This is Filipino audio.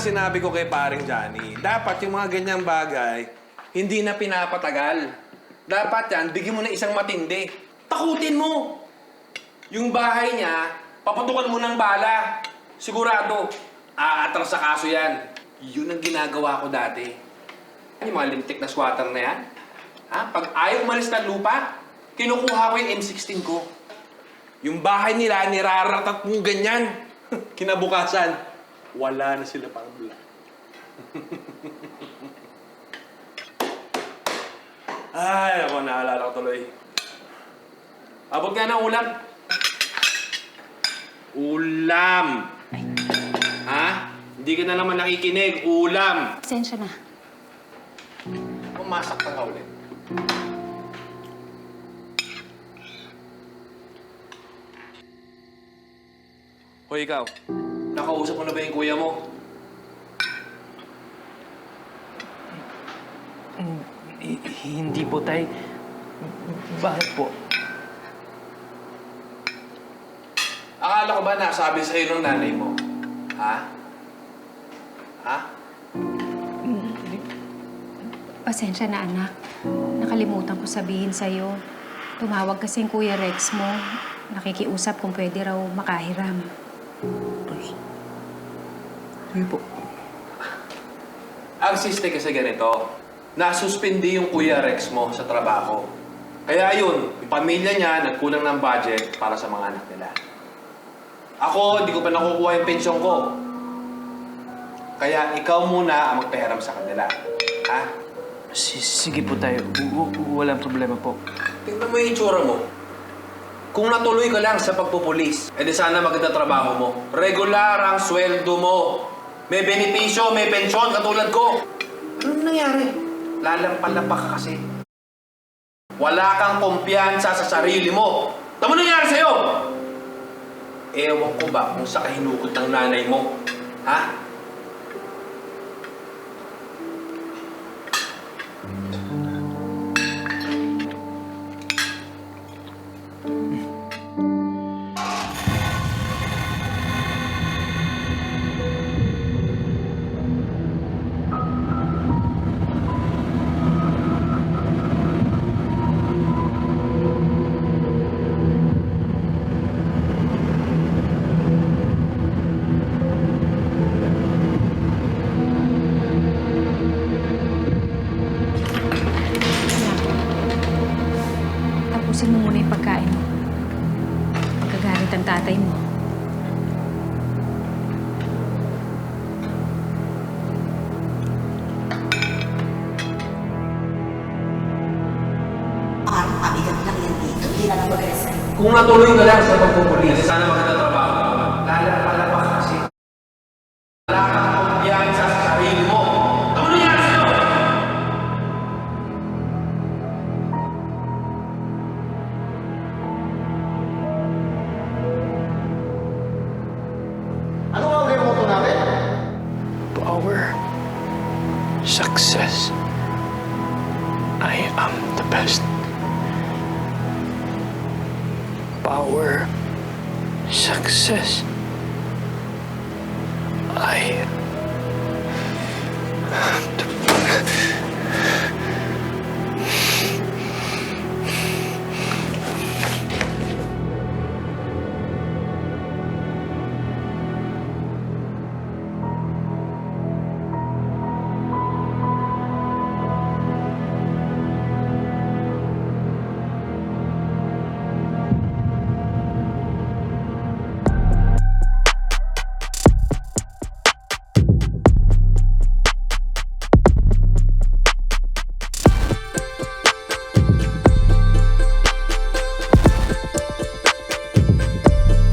ang sinabi ko kay paring Johnny. Dapat yung mga ganyang bagay, hindi na pinapatagal. Dapat yan, bigyan mo na isang matindi. Takutin mo! Yung bahay niya, paputukan mo ng bala. Sigurado, aatras sa kaso yan. Yun ang ginagawa ko dati. Yung mga lintik na squatter na yan. Ha? Pag ayaw umalis ng lupa, kinukuha ko yung M16 ko. Yung bahay nila, niraratat mo ganyan. Kinabukasan, wala na sila pang bula. Ay, ako, naalala ko tuloy. Abot nga ng ulam. Ulam! Ha? Hindi ka na naman nakikinig. Ulam! Pasensya na. Pumasak ka ulit. Hoy, ikaw. Nakausap mo na ba yung kuya mo? Hindi po, Tay. Bakit po? Akala ko ba nasabi sa'yo ng nanay mo? Ha? Ha? Pasensya na, anak. Nakalimutan ko sabihin sa'yo. Tumawag kasi yung Kuya Rex mo. Nakikiusap kung pwede raw makahiram. Sige po. Ang siste kasi ganito, nasuspindi yung Kuya Rex mo sa trabaho. Kaya yun, yung pamilya niya nagkulang ng budget para sa mga anak nila. Ako, hindi ko pa nakukuha yung pensyon ko. Kaya ikaw muna ang magpahiram sa kanila. Ha? Sige po, Tay. Walang problema po. Tingnan mo yung itsura mo. Kung natuloy ka lang sa pagpupulis, edi sana maganda trabaho mo. Regular ang sweldo mo. May benepisyo, may pensyon, katulad ko. Anong nangyari? Lalampalapak ka kasi. Wala kang kumpiyansa sa sarili mo. Tama nangyari sa'yo? Ewan ko ba kung sa kahinugot ng nanay mo? Ha? Tapusin mo muna yung pagkain mo. Magkagalit ang tatay mo. Parang pabigat lang yan dito. Hindi na lang mag-resign. Kung natuloy ka lang sa pagpupulis, edi sana maganda trabaho mo. Lalampalapak ka kasi. Wala kang kumpiyansa sa sarili mo. Tama nangyari sa'yo? Ano nga ulit yung motto natin? Power. Success. I am the best. Power. Success.